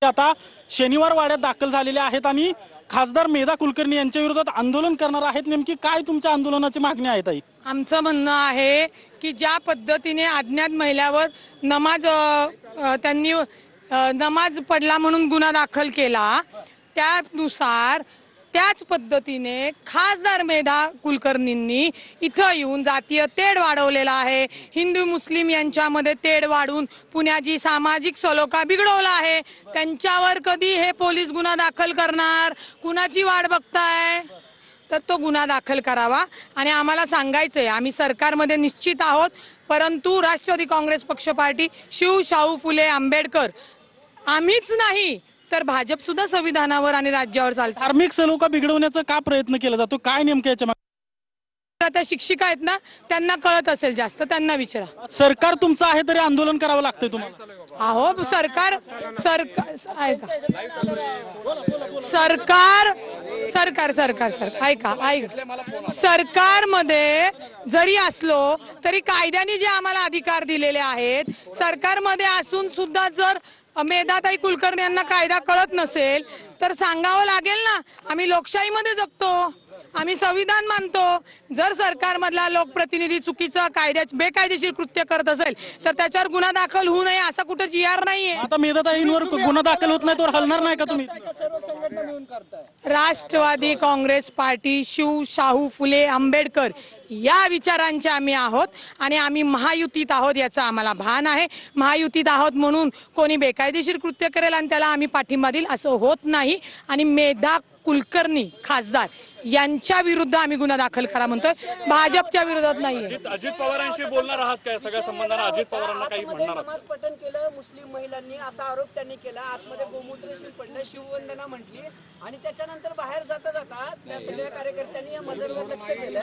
आता शनिवार वाड्यात दाखल झालेले आहेत आणि खासदार मेधा कुलकर्णी यांच्या विरोधात आंदोलन करणार आहेत। नेमकी काय तुमच्या आंदोलनाची मागणी आहे ताई? आमचं म्हणणं आहे की ज्या पद्धतीने अज्ञात महिलावर त्यांनी नमाज पडला म्हणून गुन्हा दाखल केला, त्यानुसार त्याच पद्धतीने खासदार मेधा कुलकर्णींनी इथं येऊन जातीय तेढ वाढवलेला आहे। हिंदू मुस्लिम यांच्यामध्ये तेढ वाढून पुण्याची सामाजिक सलोखा बिघडवला आहे। त्यांच्यावर कधी हे पोलीस गुन्हा दाखल करणार? कुणाची वाट बघताय? तर तो गुन्हा दाखल करावा आणि आम्हाला सांगायचंय, आम्ही सरकारमध्ये निश्चित आहोत, परंतु राष्ट्रवादी काँग्रेस पक्ष पार्टी, शिव शाहू फुले आंबेडकर आम्हीच नाही तर भाजप सुद्धा संविधानावर आणि राज्यावर चालतात। धार्मिक सलोखा बिघडवण्याचा का प्रयत्न केला जातो? काय नेमकं याच्या मागे? त्या शिक्षिका आहेत ना, त्यांना कळत असेल जास्त, त्यांना विचारा। सरकार तुमचं आहे तरी आंदोलन करावं लागतंय तुम्हाला? अहो सरकार सरकारमध्ये जरी असलो तरी कायद्याने जे आम्हाला अधिकार दिलेले आहेत, सरकारमध्ये असून सुद्धा जर मेधाताई कुलकर्णी यांना कायदा कळत नसेल तर सांगावं लागेल ना। आम्ही लोकशाहीमध्ये जगतो, आम्ही संविधान मानतो। जर सरकारमधला लोकप्रतिनिधी चुकीचं बेकायदेशीर कृत्य करत असेल तर त्याच्यावर गुन्हा दाखल होऊ नये असं कुठं जी.आर नाहीये। आता मेधाताईंवर गुन्हा दाखल होत नाही तर हलणार नाही का तुम्ही? राष्ट्रवादी काँग्रेस पार्टी, शिव शाहू फुले आंबेडकर या विचारांचे आम्ही आहोत आणि आम्ही महायुतीत आहोत याचा आम्हाला भान आहे। महायुतीत आहोत म्हणून कोणी बेकायदेशीर कृत्य करेल आणि त्याला आम्ही पाठिंबा देईल असं होत नाही। आणि मेधा कुलकर्णी खासदार यांच्या विरुद्ध आम्ही गुन्हा दाखल करा म्हणतोय, भाजपच्या विरोधात नाहीये। अजित पवारांशी बोलणार आहात काय? सगळ्या संबंधांना अजित पवारांना काही म्हणणार आहात? नमाज पठण केलं मुस्लिम महिलांनी असा आरोप त्यांनी केला, आतमध्ये गोमूत्रशील पडलं, शिववंदना म्हटली आणि त्याच्यानंतर बाहेर जाता जाता त्या सगळ्या कार्यकर्त्यांनी या मजरवर लक्ष केलं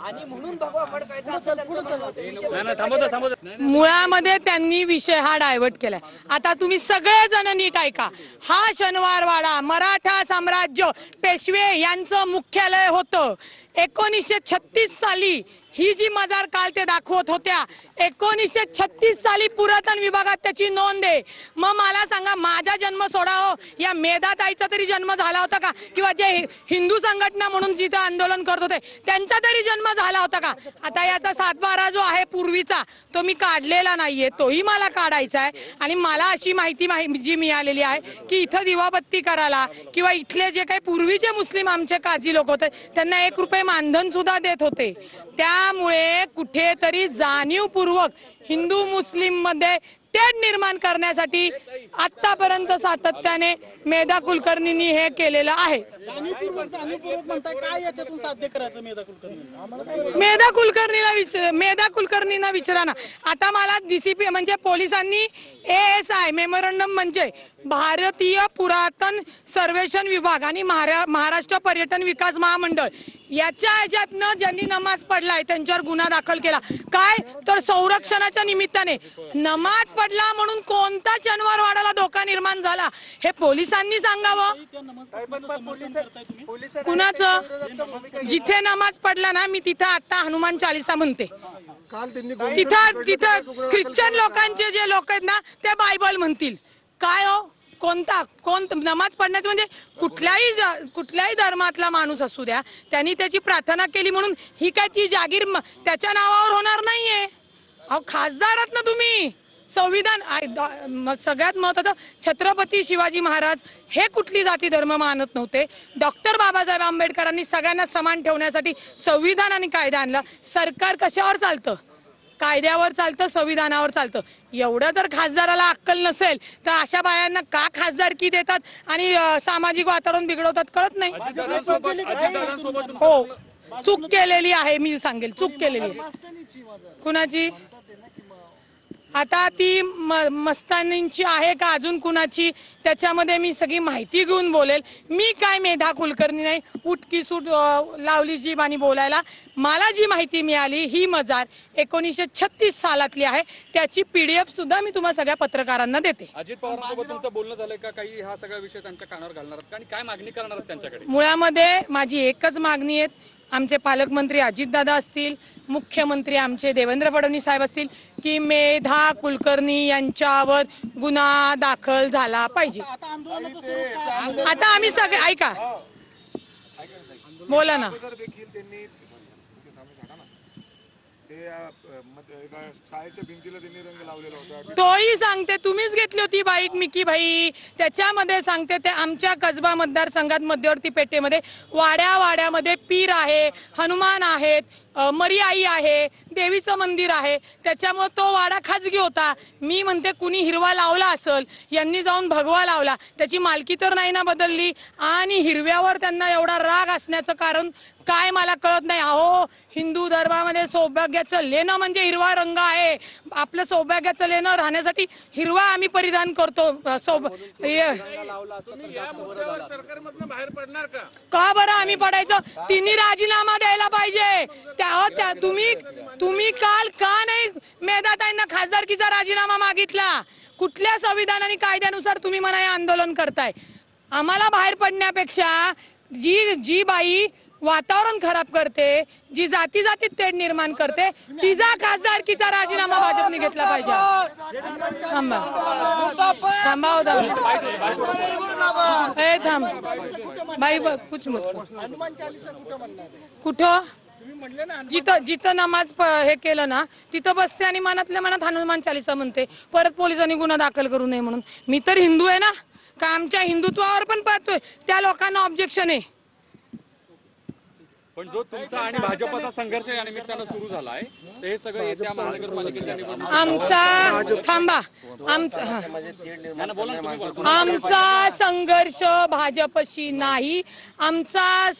आणि म्हणून भगवा फडकायचा असं त्यांचं म्हणणं होतं। मुळामध्ये त्यांनी विषय हा डायव्हर्ट केलाय। आता तुम्ही सगळेजण नीट ऐका, हा शनिवारवाडा मराठा साम्राज्य पेशवे यांचं मुख्यालय होतं। 1936 साली ही जी मजार काल ते दाखवत होत्या, 1936 साली पुरातन विभागात त्याची नोंद आहे। मग मला सांगा, माझा जन्म सोडावं, या मेधाताईचा तरी जन्म झाला होता का? किंवा जे हिंदू संघटना म्हणून जिथे आंदोलन करत होते त्यांचा तरी जन्म झाला होता का? आता याचा 7/12 जो आहे पूर्वीचा, तो मी काढलेला नाहीये, तोही मला काढायचा आहे। आणि मला अशी माहिती जी मिळालेली आहे की इथं दिवाबत्ती करायला किंवा इथले जे काही पूर्वीचे मुस्लिम आमचे काजी लोक होते त्यांना 1 रुपये मानधन सुद्धा देत होते। त्यामुळे कुठेतरी जाणीवपूर्वक हिंदू मुस्लिम मध्ये तेढ निर्माण करण्यासाठी आतापर्यंत सातत्याने मेधा कुलकर्णींनी हे केलेलं आहे। काय याच्यातून साध्य करायचं मेधा कुलकर्णींना विचारा ना। आता मला DCP म्हणजे पोलिसांनी ASI मेमोरंडम म्हणजे भारतीय पुरातन सर्वेक्षण विभाग आणि महाराष्ट्र पर्यटन विकास महामंडळ याच्या ह्याच्यातनं ज्यांनी नमाज पडलाय त्यांच्यावर गुन्हा दाखल केला। काय तर संरक्षणाच्या निमित्ताने नमाज पडला म्हणून कोणता शनिवार वाड्याला धोका निर्माण झाला हे पोलिसांनी सांगावं। कुणाचं? जिथे नमाज पडला ना, मी तिथं आता हनुमान चालीसा म्हणते। तिथं ख्रिश्चन लोकांचे जे लोक आहेत ना ते बायबल म्हणतील। काय हो, कोण नमाज पडण्याचं म्हणजे कुठल्याही धर्मातला माणूस असू द्या, त्यांनी त्याची प्रार्थना केली म्हणून ही काय ती जागीर त्याच्या नावावर होणार नाहीये। अहो खासदार आहात ना तुम्ही, संविधान सगळ्यात महत्त्वाचं, छत्रपती शिवाजी महाराज हे कुठली जाती धर्म मानत नव्हते। डॉक्टर बाबासाहेब आंबेडकरांनी सगळ्यांना समान ठेवण्यासाठी संविधान आणि कायदा आणला। सरकार कशावर चालतं? कायद्यावर चालतं, संविधानावर चालतं। एवढं जर खासदाराला अक्कल नसेल तर अशा बायांना का खासदारकी देतात आणि सामाजिक वातावरण बिघडवतात कळत नाही। हो, चूक केलेली आहे, मी सांगेल चूक केलेली आहे। कुणाची? आता ती मस्तानींची आहे का अजून कुणाची, त्याच्यामध्ये मी सगळी माहिती घेऊन बोलेल। मी काय मेधा कुलकर्णी नाही, उठकी सूट लावली जीभ आणि बोलायला। मला जी माहिती मिळाली ही मजार 1936 सालातली आहे, त्याची PDF सुद्धा मी तुम्हाला सगळ्या पत्रकारांना देते। अजित पवारांसोबत तुमचं बोलणं झालंय का? काही हा सगळा विषय त्यांच्या कानावर घालणार आणि काय मागणी करणार त्यांच्याकडे? मुळामध्ये माझी एकच मागणी आहे, आमचे पालकमंत्री अजितदादा असतील, मुख्यमंत्री आमचे देवेंद्र फडणवीस साहेब असतील की मेधा कुलकर्णी यांच्यावर गुन्हा दाखल झाला पाहिजे. आता आंदोलनाचं स्वरूप काय? आता आम्ही सगळे ऐका, बोला ना. देखील त्यांनी शाळेच्या भिंतीला त्यांनी रंग लावलेला होता. तोही सांगते, तुम्हीच घेतली होती बाईक मिकी भाई. त्याच्यामध्ये सांगते ते आमच्या कसबा मतदारसंघात मध्यवर्ती पेठेमध्ये वाड्यामध्ये पीर आहे, हनुमान आहेत, मरी आई आहे, देवीचं मंदिर आहे. त्याच्यामुळे तो वाडा खाजगी होता. मी म्हणते कुणी हिरवा लावला असेल, यांनी जाऊन भगवा लावला. त्याची मालकी तर नाही ना बदलली. आणि हिरव्यावर त्यांना एवढा राग असण्याचं कारण काय मला कळत नाही. अहो, हिंदू धर्मामध्ये सौभाग्याचं लेणं म्हणजे हिरवा रंग आहे. आपलं सौभाग्याचं लेणं राहण्यासाठी हिरवा आम्ही परिधान करतो. का बरं आम्ही पडायचं? तिन्ही राजीनामा द्यायला पाहिजे. तुम्ही काल का नाही मेधाताईंना खासदारकीचा राजीनामा मागितला? कुठल्या संविधान आणि कायद्यानुसार तुम्ही मनाई आंदोलन करताय? आम्हाला बाहेर पडण्यापेक्षा जी बाई वातावरण खराब करते, जी जातीत तेढ निर्माण करते, तिचा खासदारकीचा राजीनामा भाजपने घेतला पाहिजे. थांबा होता थांब बाई, कुछ मत कुठं जिथं नमाज हे केलं ना तिथं बसते आणि मनातल्या मनात हनुमान चालीसा म्हणते. परत पोलिसांनी गुन्हा दाखल करू नये म्हणून. मी तर हिंदू आहे ना, का आमच्या हिंदुत्वावर पण पाहतोय त्या लोकांना ऑब्जेक्शन आहे. पण जो तुमचा आणि भाजपचा संघर्ष या निमित्तानं सुरू झालाय, हे सगळं येत्या महानगरपालिकेच्या निवडणुकीत आमचा संघर्ष भाजपशी नाही. आमचा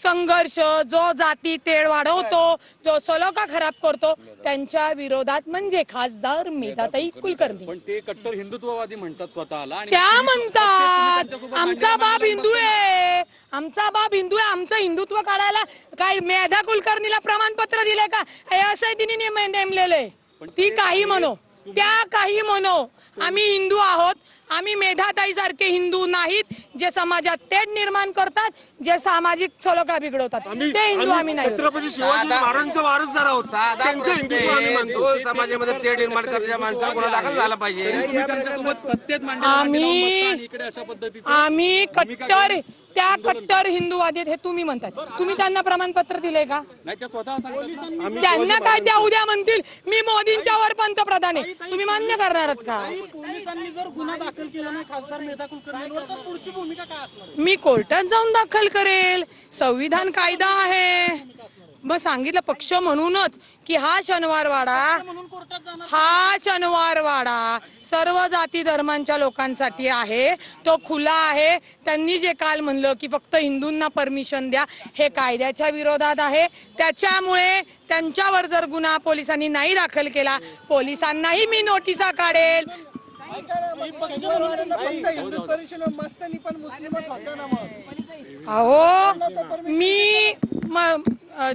संघर्ष जो जाती तेढ वाढवतो, जो सलोखा खराब करतो त्यांच्या विरोधात म्हणजे खासदार मेधाताई कुलकर्णी. पण ते कट्टर हिंदुत्ववादी म्हणतात स्वतःला. त्या म्हणतात आमचा बाप हिंदू आहे, आमचा बाप हिंदू आहे. आमचं हिंदुत्व काढायला काय मेधा कुलकर्णीला प्रमाणपत्र दिले का? असं तिने नेमलेले. ती काही म्हणो, त्या काही म्हणो, आम्ही हिंदू आहोत. आम्ही मेधाताई सारखे हिंदू नाहीत जे समाजात तेढ निर्माण करतात, जे सामाजिक सलोखा बिघडवतात. ते हिंदू आम्ही नाही. छत्रपती शिवाजी महाराजांचा वारसदार आहोत. त्यांचं हिंदुत्व आम्ही मानतो. समाजामध्ये तेढ निर्माण करणाऱ्या माणसाला गुन्हा दाखल झाला पाहिजे. आम्ही कट्टर, त्या कट्टर हिंदूवादी हे तुम्ही म्हणतात. तुम्ही त्यांना प्रमाणपत्र दिले का? त्यांना काय त्या उद्या म्हणतील मी मोदींच्या वर पंतप्रधान आहे, तुम्ही मान्य करणार आहात का? पोलिसांनी जर गुन्हा दाखल केला नाही खासदार मेधा कुलकर्णीवर तर पुढची भूमिका काय असणार? मी कोर्टात जाऊन दाखल करेल. संविधान कायदा आहे. मग सांगितलं पक्ष म्हणूनच की हा शनिवारवाडा सर्व जाती धर्मांच्या लोकांसाठी आहे. तो खुला आहे. त्यांनी जे काल म्हणलं की फक्त हिंदूंना परमिशन द्या, हे कायद्याच्या विरोधात आहे. त्याच्यामुळे त्यांच्यावर जर गुन्हा पोलिसांनी नाही दाखल केला, पोलिसांनाही मी नोटिसा काढेल. अहो, मी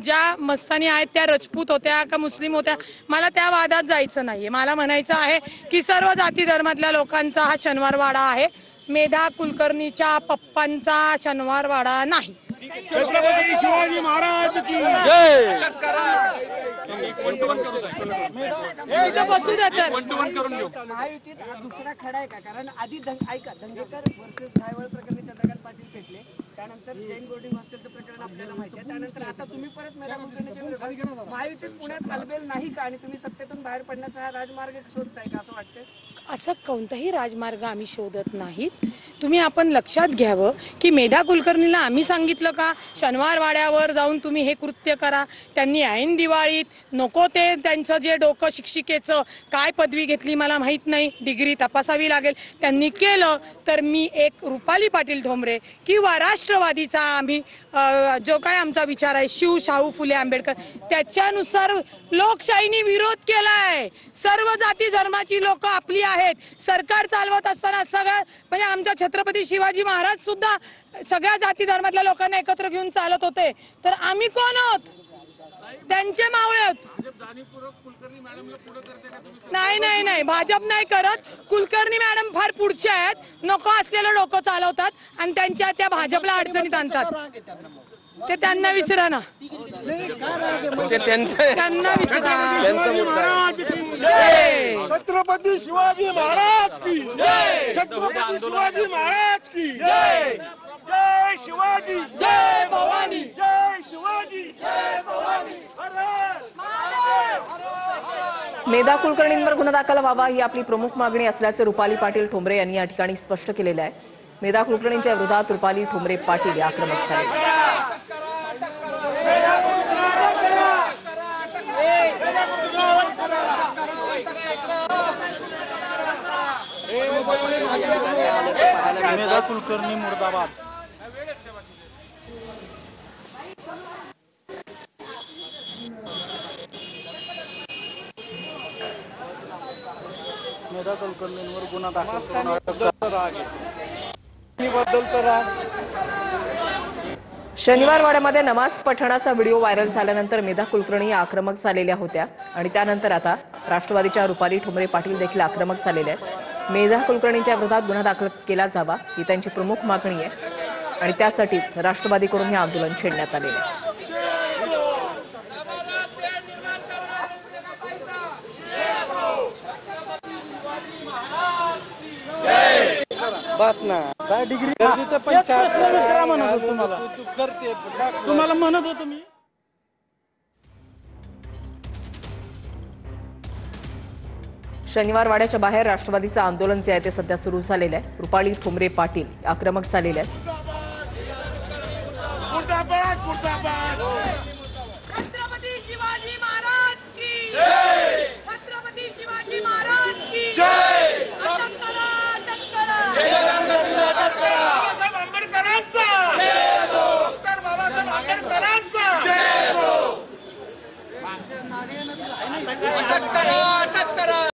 ज्या मस्तानी आहेत त्या राजपूत होत्या का मुस्लिम होत्या, मला त्या वादात जायचं नाहीये. मला म्हणायचं आहे की सर्व जाती धर्मातल्या लोकांचा हा शनिवारवाडा आहे. मेधा कुलकर्णीच्या पप्पांचा शनिवारवाडा नाही. छत्रपती शिवाजी महाराज की जय. बसू द्या तर. महायुतीत हा दुसरा खडा आहे का? कारण आधी ऐका, दंगेकर वर्सेस घायवळ प्रकरणी चंद्रकांत पाटील पेटले, त्यानंतर जैन बोर्डिंग हॉस्टेलचं प्रकरण आपल्याला माहिती आहे, त्यानंतर आता तुम्ही परत मेधा कुलकर्णीच्या विरोधात महायुतीत पुण्यात अलबेल नाही का? आणि तुम्ही सत्तेतून बाहेर पडण्याचा हा राजमार्ग शोधताय का असं वाटतंय? असं कोणताही राजमार्ग आम्ही शोधत नाहीत. तुम्ही आपण लक्षात घ्यावं की मेधा कुलकर्णीला आम्ही सांगितलं का शनिवारवाड्यावर जाऊन तुम्ही हे कृत्य करा? त्यांनी ऐन दिवाळीत नको ते त्यांचं जे डोकं शिक्षिकेचं काय पदवी घेतली मला माहीत नाही, डिग्री तपासावी लागेल, त्यांनी केलं तर मी एक रुपाली पाटील ठोंबरे किंवा राष्ट्रवादीचा आम्ही जो काय आमचा विचार आहे शिव शाहू फुले आंबेडकर त्याच्यानुसार लोकशाहीने विरोध केलाय. सर्व जाती धर्माची लोक आपली आहेत. सरकार चालवत असताना सगळं म्हणजे आमच्या छत्रपती शिवाजी महाराज सुद्धा सगळ्या जाती धर्मातल्या लोकांना एकत्र घेऊन चालत होते. तर आम्ही कोण आहोत? त्यांचे मावळे आहोत. नाही, भाजप नाही करत. कुलकर्णी मॅडम फार पुढच्या आहेत. नको असलेलं डोकं चालवतात आणि त्यांच्या त्या भाजपला अडचणीत आणतात. ते त्यांना विचारा ना, ते त्यांचं त्यांना विचारा. छत्रपती शिवाजी महाराज की जय. छत्रपती शिवाजी महाराज की जय. जय शिवाजी, जय भवानी, जय शिवाजी, जय भवानी. मेधा कुलकर्णींवर गुन्हा दाखल व्हावा ही आपली प्रमुख मागणी असल्याचे रुपाली पाटील ठोंबरे यांनी या ठिकाणी स्पष्ट केलेले आहे. मेधा कुलकर्णींच्या विरोधात रुपाली ठोंबरे पाटील या आक्रमक झाले. मेधा कुलकर्णी मुर्दाबाद. मेधा कुलकर्णींवर गुन्हा दाखल. शनिवार वाड्यामध्ये नमाज पठणाचा व्हिडिओ व्हायरल झाल्यानंतर मेधा कुलकर्णी आक्रमक झालेल्या होत्या आणि त्यानंतर आता राष्ट्रवादीच्या रुपाली ठोंबरे पाटील देखील आक्रमक झालेले आहेत. मेधा कुलकर्णींच्या विरोधात गुन्हा दाखल केला जावा ही त्यांची प्रमुख मागणी आहे आणि त्यासाठीच राष्ट्रवादीकडून हे आंदोलन छेडण्यात आलेले आहे. बस ना काय डिग्री विचारा म्हणत होतो तुम्हाला. तुम्हाला म्हणत होतो मी. शनिवार वाड्याच्या बाहेर राष्ट्रवादीचं आंदोलन जे आहे ते सध्या सुरू झालेलं आहे. रुपाली ठोंबरे पाटील आक्रमक झालेले आहेत. छत्रपती शिवाजी महाराज की जय. छत्रपती शिवाजी महाराज की जय. अटक करा, अटक करा. बाबासाहेब आंबेडकरांचा डॉक्टर बाबासाहेब आंबेडकरांचा अटक करा.